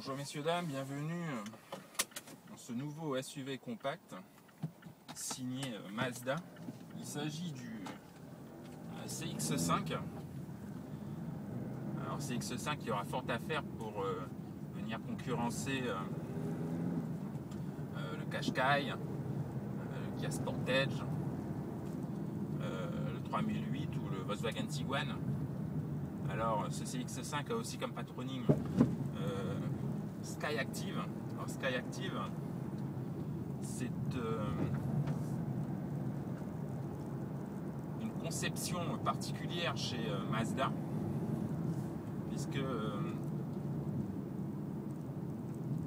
Bonjour messieurs dames, bienvenue dans ce nouveau SUV compact signé Mazda. Il s'agit du CX-5. Alors CX-5 qui aura fort à faire pour venir concurrencer le Qashqai, le Kia Sportage, le 3008 ou le Volkswagen Tiguan. Alors ce CX-5 a aussi comme patronyme Skyactiv. Alors Skyactiv, c'est une conception particulière chez Mazda, puisque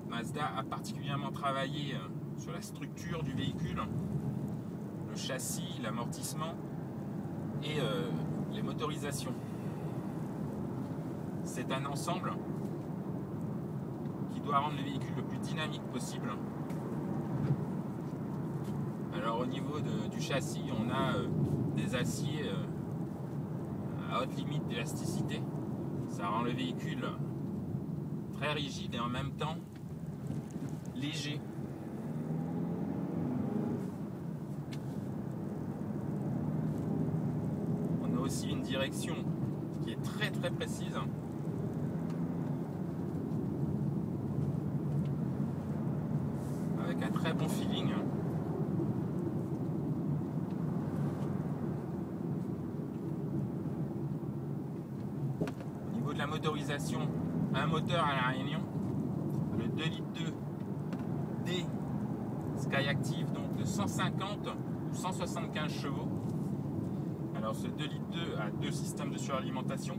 Mazda a particulièrement travaillé sur la structure du véhicule, le châssis, l'amortissement et les motorisations. C'est un ensemble qui doit rendre le véhicule le plus dynamique possible. Alors au niveau du châssis, on a des aciers à haute limite d'élasticité. Ça rend le véhicule très rigide et en même temps léger. On a aussi une direction qui est très précise. Avec un très bon feeling. Au niveau de la motorisation, un moteur à la Réunion, le 2,2 litres D Skyactiv, donc de 150 ou 175 chevaux. Alors ce 2,2 litres a deux systèmes de suralimentation,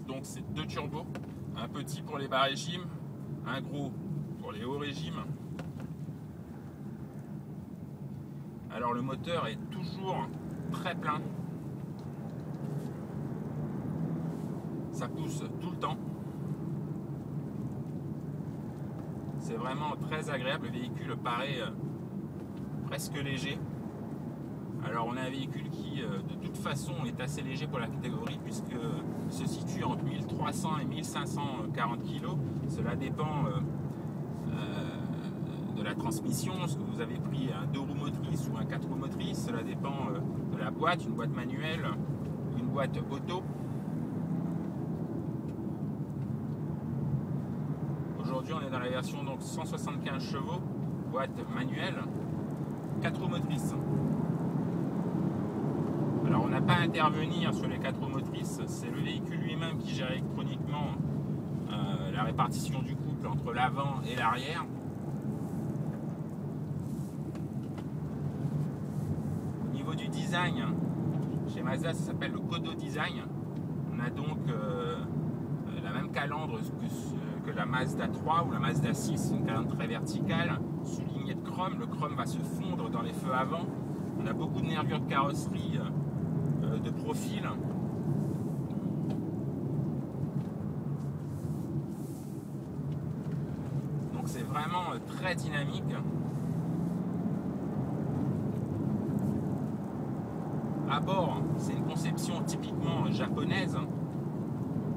donc c'est deux turbos, un petit pour les bas régimes, un gros pour les hauts régimes. Alors le moteur est toujours très plein, ça pousse tout le temps, c'est vraiment très agréable, le véhicule paraît presque léger. Alors on a un véhicule qui de toute façon est assez léger pour la catégorie, puisque se situe entre 1300 et 1540 kg. Cela dépend de la transmission, est-ce que vous avez pris un 2 roues motrices ou un 4 roues motrices, cela dépend de la boîte, une boîte manuelle ou une boîte auto. Aujourd'hui on est dans la version donc 175 chevaux, boîte manuelle, 4 roues motrices. Alors on n'a pas à intervenir sur les 4 roues motrices, c'est le véhicule lui-même qui gère électroniquement la répartition du couple entre l'avant et l'arrière. Au niveau du design, chez Mazda ça s'appelle le Kodo Design. On a donc la même calandre que la Mazda 3 ou la Mazda 6, une calandre très verticale, soulignée de chrome. Le chrome va se fondre dans les feux avant. On a beaucoup de nervures de carrosserie de profil. Donc c'est vraiment très dynamique. À bord, c'est une conception typiquement japonaise.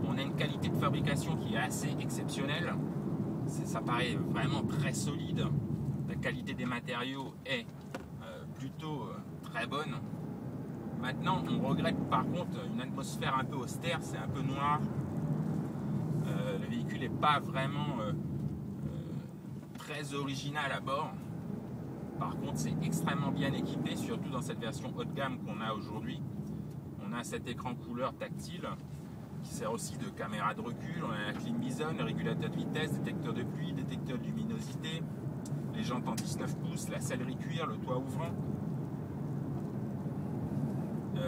On a une qualité de fabrication qui est assez exceptionnelle. Ça paraît vraiment très solide. La qualité des matériaux est plutôt très bonne. Maintenant, on regrette par contre une atmosphère un peu austère, c'est un peu noir. Le véhicule n'est pas vraiment très original à bord. Par contre, c'est extrêmement bien équipé, surtout dans cette version haut de gamme qu'on a aujourd'hui. On a cet écran couleur tactile qui sert aussi de caméra de recul. On a la clim bison, le régulateur de vitesse, détecteur de pluie, détecteur de luminosité, les jantes en 19 pouces, la sellerie cuir, le toit ouvrant.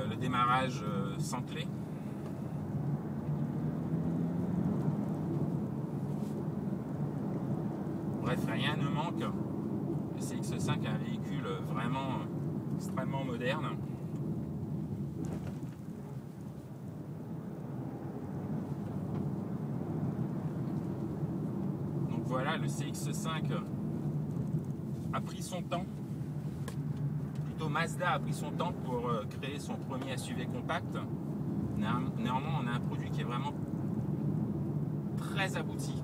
Le démarrage sans clé. Bref, rien ne manque. Le CX-5 est un véhicule vraiment extrêmement moderne. Donc voilà, le CX-5 a pris son temps. Mazda a pris son temps pour créer son premier SUV compact. Néanmoins, on a un produit qui est vraiment très abouti.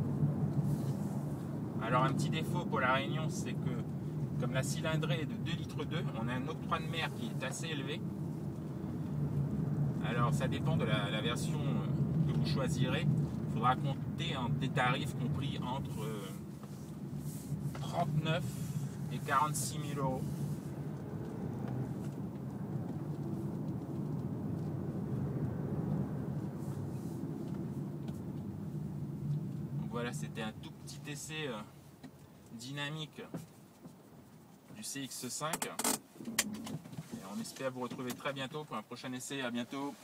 Alors un petit défaut pour la Réunion, c'est que comme la cylindrée est de 2,2 litres, on a un octroi de mer qui est assez élevé. Alors ça dépend de la version que vous choisirez. Il faudra compter des tarifs compris entre 39 et 46 000 euros. Donc voilà, c'était un tout petit essai dynamique du CX5. Et on espère vous retrouver très bientôt pour un prochain essai. À bientôt.